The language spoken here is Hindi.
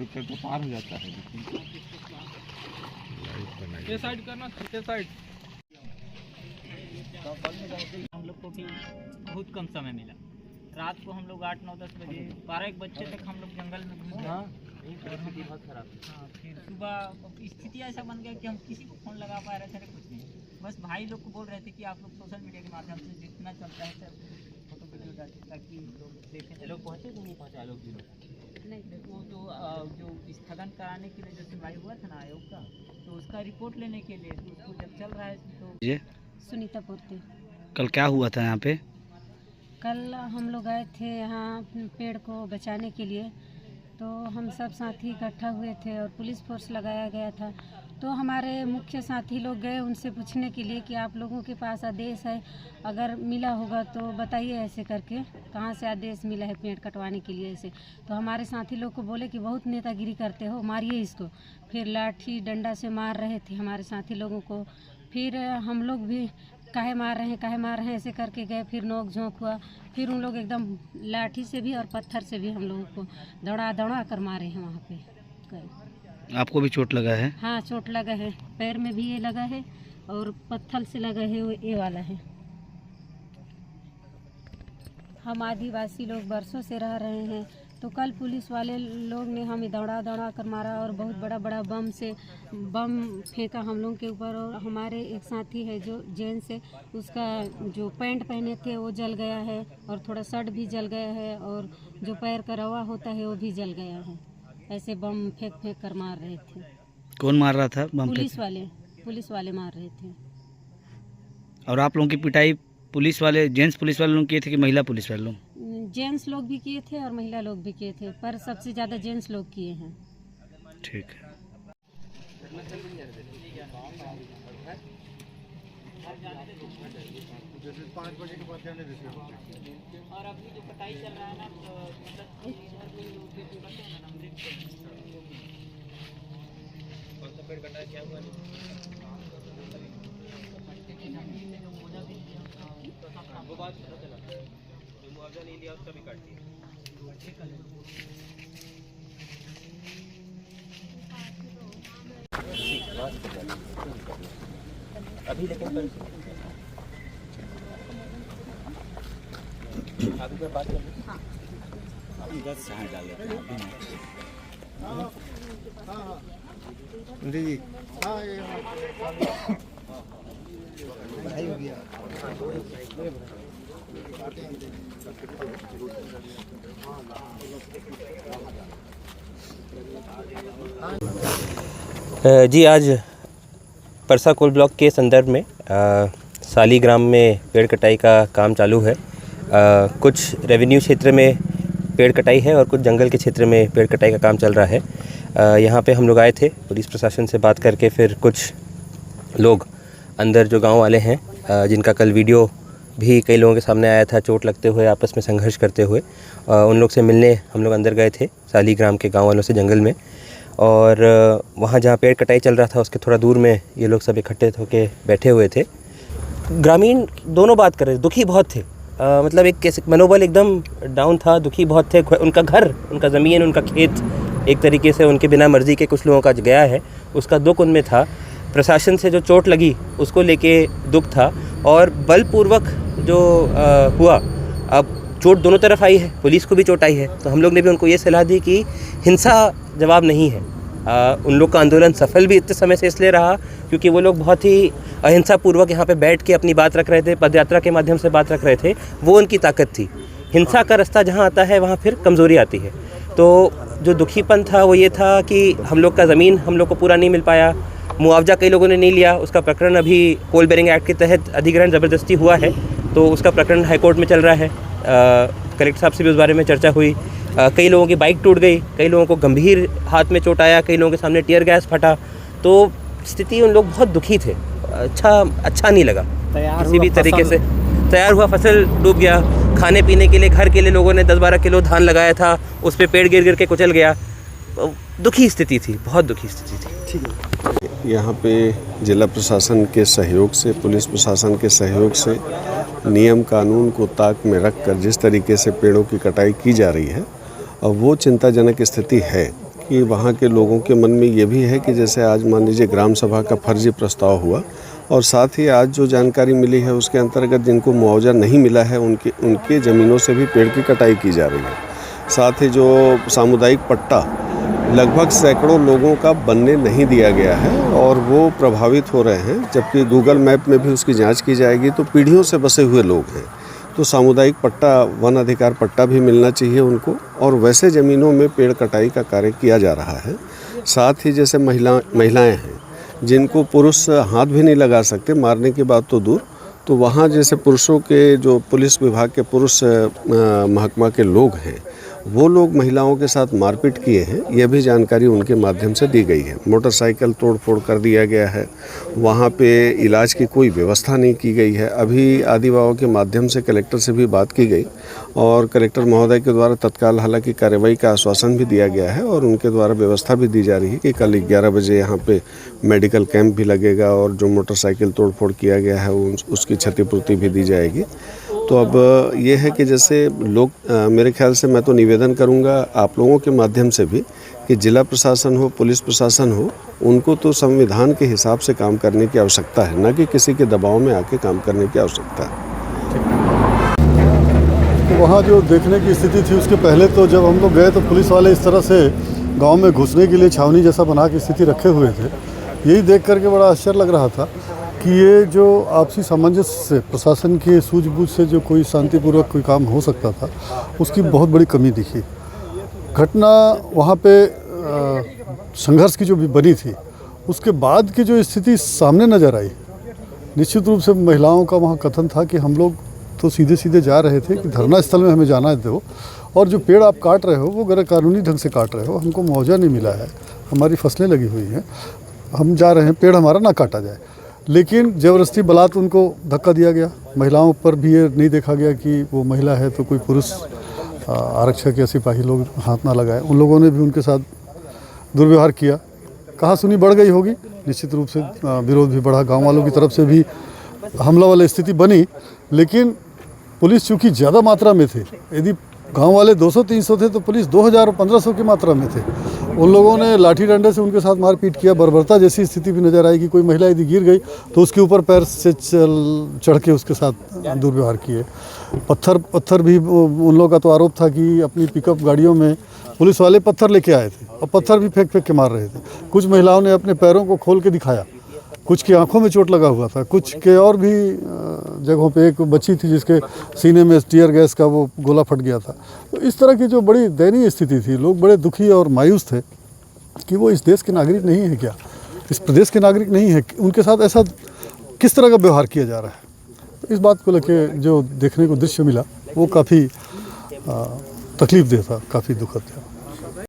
चलते तो पार हो जाता है। ये साइड करना, ये साइड। हम लोग को भी बहुत कम समय मिला। रात को हम लोग 8, 9, 10 बजे 12-1 बजे तक हम लोग जंगल में घूमे। स्थिति बहुत खराब थी। हाँ, फिर सुबह स्थिति ऐसा बन गया कि हम किसी को फ़ोन लगा पा रहे थे कुछ नहीं। बस भाई लोग को बोल रहे थे कि आप लोग सोशल मीडिया के माध्यम से जितना चलता है सब फोटो वीडियो डालते ताकि लोग देखें। लोग पहुँचे कि नहीं पहुँचा लोग भी नहीं। वो तो जो स्थगन कराने के लिए जो सुनवाई हुआ था ना आयोग का, तो उसका रिपोर्ट लेने के लिए तो उसको जब चल रहा है तो ये सुनीता पूर्ति। कल क्या हुआ था यहाँ पे? कल हम लोग आए थे यहाँ पेड़ को बचाने के लिए, तो हम सब साथी इकट्ठा हुए थे और पुलिस फोर्स लगाया गया था। तो हमारे मुख्य साथी लोग गए उनसे पूछने के लिए कि आप लोगों के पास आदेश है, अगर मिला होगा तो बताइए, ऐसे करके कहाँ से आदेश मिला है पेड़ कटवाने के लिए ऐसे। तो हमारे साथी लोग को बोले कि बहुत नेतागिरी करते हो, मारिए इसको। फिर लाठी डंडा से मार रहे थे हमारे साथी लोगों को। फिर हम लोग भी काहे मार रहे हैं ऐसे करके गए। फिर नोक झोंक हुआ। फिर उन लोग एकदम लाठी से भी और पत्थर से भी हम लोगों को दौड़ा कर मारे हैं वहाँ पे कल। आपको भी चोट लगा है? हाँ, चोट लगा है, पैर में भी ये लगा है और पत्थर से लगा है, वो ये वाला है। हम आदिवासी लोग बरसों से रह रहे हैं, तो कल पुलिस वाले लोग ने हमें दौड़ा कर मारा और बहुत बड़ा बम फेंका हम लोग के ऊपर। और हमारे एक साथी है जो जेंट्स है, उसका जो पैंट पहने थे वो जल गया है और थोड़ा शर्ट भी जल गया है और जो पैर का रवा होता है वो भी जल गया है। ऐसे बम फेंक कर मार रहे थे। कौन मार रहा था बम? पुलिस वाले मार रहे थे। और आप लोगों की पिटाई पुलिस वाले, जेंट्स पुलिस वाले लोग किए थे कि महिला पुलिस वाले लोग? जेंट्स लोग भी किए थे और महिला लोग भी किए थे, पर सबसे ज़्यादा जेंट्स लोग किए हैं। ठीक है। और अभी जो कटाई चल रहा है ना, तो पेड़ कटा क्या हुआ वो बात पता चला, जो मुआवजा नहीं लिया उसका भी काट दिया। अभी लेकिन अभी क्या बात कर रहे हैं? हाँ, अभी 10 चाय डाल लेते हैं अभी। जी हाँ, ये बढ़ाई हो गया। जी, आज परसाकोल ब्लॉक के संदर्भ में सालीग्राम में पेड़ कटाई का काम चालू है। कुछ रेवेन्यू क्षेत्र में पेड़ कटाई है और कुछ जंगल के क्षेत्र में पेड़ कटाई का काम चल रहा है। यहाँ पे हम लोग आए थे, पुलिस प्रशासन से बात करके फिर कुछ लोग अंदर जो गांव वाले हैं, जिनका कल वीडियो भी कई लोगों के सामने आया था चोट लगते हुए, आपस में संघर्ष करते हुए, उन लोग से मिलने हम लोग अंदर गए थे सालीग्राम के गाँव वालों से जंगल में। और वहाँ जहाँ पेड़ कटाई चल रहा था उसके थोड़ा दूर में ये लोग सब इकट्ठे होकर बैठे हुए थे। ग्रामीण दोनों बात कर रहे थे, दुखी बहुत थे। मतलब एक कैसे मनोबल एकदम डाउन था, दुखी बहुत थे। उनका घर, उनका ज़मीन, उनका खेत एक तरीके से उनके बिना मर्ज़ी के कुछ लोगों का गया है, उसका दुख उनमें था। प्रशासन से जो चोट लगी उसको लेके दुख था और बलपूर्वक जो हुआ, अब चोट दोनों तरफ आई है, पुलिस को भी चोट आई है। तो हम लोग ने भी उनको ये सलाह दी कि हिंसा जवाब नहीं है। उन लोग का आंदोलन सफल भी इतने समय से इसलिए रहा क्योंकि वो लोग बहुत ही अहिंसा पूर्वक यहाँ पे बैठ के अपनी बात रख रहे थे, पदयात्रा के माध्यम से बात रख रहे थे। वो उनकी ताकत थी। हिंसा का रास्ता जहाँ आता है वहाँ फिर कमज़ोरी आती है। तो जो दुखीपन था वो ये था कि हम लोग का ज़मीन हम लोग को पूरा नहीं मिल पाया, मुआवजा कई लोगों ने नहीं लिया। उसका प्रकरण अभी कोल बेरिंग एक्ट के तहत अधिग्रहण ज़बरदस्ती हुआ है, तो उसका प्रकरण हाईकोर्ट में चल रहा है। कलेक्टर साहब से भी उस बारे में चर्चा हुई। कई लोगों की बाइक टूट गई, कई लोगों को गंभीर हाथ में चोट आया, कई लोगों के सामने टीयर गैस फटा। तो स्थिति उन लोग बहुत दुखी थे। अच्छा नहीं लगा किसी भी तरीके से। तैयार हुआ फसल डूब गया। खाने पीने के लिए, घर के लिए लोगों ने 10-12 किलो धान लगाया था, उस पर पेड़ गिर के कुचल गया। दुखी स्थिति थी, बहुत दुखी स्थिति थी। ठीक है। यहाँ पे जिला प्रशासन के सहयोग से, पुलिस प्रशासन के सहयोग से नियम कानून को ताक में रखकर जिस तरीके से पेड़ों की कटाई की जा रही है, और वो चिंताजनक स्थिति है। कि वहाँ के लोगों के मन में ये भी है कि जैसे आज मान लीजिए ग्राम सभा का फर्जी प्रस्ताव हुआ और साथ ही आज जो जानकारी मिली है उसके अंतर्गत जिनको मुआवजा नहीं मिला है उनके ज़मीनों से भी पेड़ की कटाई की जा रही है। साथ ही जो सामुदायिक पट्टा लगभग सैकड़ों लोगों का बनने नहीं दिया गया है और वो प्रभावित हो रहे हैं, जबकि गूगल मैप में भी उसकी जांच की जाएगी तो पीढ़ियों से बसे हुए लोग हैं। तो सामुदायिक पट्टा, वन अधिकार पट्टा भी मिलना चाहिए उनको और वैसे ज़मीनों में पेड़ कटाई का कार्य किया जा रहा है। साथ ही जैसे महिलाएं हैं जिनको पुरुष हाथ भी नहीं लगा सकते, मारने की बात तो दूर, तो वहाँ जैसे पुरुषों के जो पुलिस विभाग के पुरुष महकमा के लोग हैं वो लोग महिलाओं के साथ मारपीट किए हैं, यह भी जानकारी उनके माध्यम से दी गई है। मोटरसाइकिल तोड़फोड़ कर दिया गया है, वहाँ पे इलाज की कोई व्यवस्था नहीं की गई है। अभी आदि बाबा के माध्यम से कलेक्टर से भी बात की गई और कलेक्टर महोदय के द्वारा तत्काल हालांकि कार्रवाई का आश्वासन भी दिया गया है और उनके द्वारा व्यवस्था भी दी जा रही है कि कल 11 बजे यहाँ पे मेडिकल कैंप भी लगेगा और जो मोटरसाइकिल तोड़फोड़ किया गया है उसकी क्षतिपूर्ति भी दी जाएगी। तो अब ये है कि जैसे लोग मेरे ख्याल से मैं तो निवेदन करूंगा आप लोगों के माध्यम से भी कि जिला प्रशासन हो, पुलिस प्रशासन हो, उनको तो संविधान के हिसाब से काम करने की आवश्यकता है, न कि किसी के दबाव में आके काम करने की आवश्यकता है। तो वहाँ जो देखने की स्थिति थी उसके पहले तो जब हम लोग गए तो पुलिस वाले इस तरह से गांव में घुसने के लिए छावनी जैसा बना के स्थिति रखे हुए थे। यही देख करके बड़ा आश्चर्य लग रहा था कि ये जो आपसी सामंजस्य से, प्रशासन की सूझबूझ से जो कोई शांतिपूर्वक कोई काम हो सकता था उसकी बहुत बड़ी कमी दिखी। घटना वहाँ पे संघर्ष की जो भी बनी थी उसके बाद की जो स्थिति सामने नज़र आई, निश्चित रूप से महिलाओं का वहाँ कथन था कि हम लोग तो सीधे सीधे जा रहे थे कि धरना स्थल में हमें जाना दो और जो पेड़ आप काट रहे हो वो गैर कानूनी ढंग से काट रहे हो, हमको मुआवजा नहीं मिला है, हमारी फसलें लगी हुई हैं, हम जा रहे हैं, पेड़ हमारा ना काटा जाए। लेकिन ज़बरदस्ती बलात् उनको धक्का दिया गया। महिलाओं पर भी ये नहीं देखा गया कि वो महिला है तो कोई पुरुष आरक्षक या सिपाही लोग हाथ ना लगाए। उन लोगों ने भी उनके साथ दुर्व्यवहार किया। कहा सुनी बढ़ गई होगी, निश्चित रूप से विरोध भी बढ़ा, गांव वालों की तरफ से भी हमला वाली स्थिति बनी। लेकिन पुलिस चूँकि ज़्यादा मात्रा में थे, यदि गांव वाले 200-300 थे तो पुलिस 2000 और 1500 की मात्रा में थे। उन लोगों ने लाठी डंडे से उनके साथ मारपीट किया। बर्बरता जैसी स्थिति भी नज़र आई कि कोई महिला यदि गिर गई तो उसके ऊपर पैर से चढ़ के उसके साथ दुर्व्यवहार किए। पत्थर भी उन लोगों का तो आरोप था कि अपनी पिकअप गाड़ियों में पुलिस वाले पत्थर लेके आए थे और पत्थर भी फेंक के मार रहे थे। कुछ महिलाओं ने अपने पैरों को खोल के दिखाया, कुछ की आंखों में चोट लगा हुआ था, कुछ के और भी जगहों पे एक बच्ची थी जिसके सीने में टीयर गैस का वो गोला फट गया था। तो इस तरह की जो बड़ी दयनीय स्थिति थी, लोग बड़े दुखी और मायूस थे कि वो इस देश के नागरिक नहीं है क्या, इस प्रदेश के नागरिक नहीं है, उनके साथ ऐसा किस तरह का व्यवहार किया जा रहा है। इस बात को लेके जो देखने को दृश्य मिला वो काफ़ी तकलीफ देह था, काफ़ी दुखद था।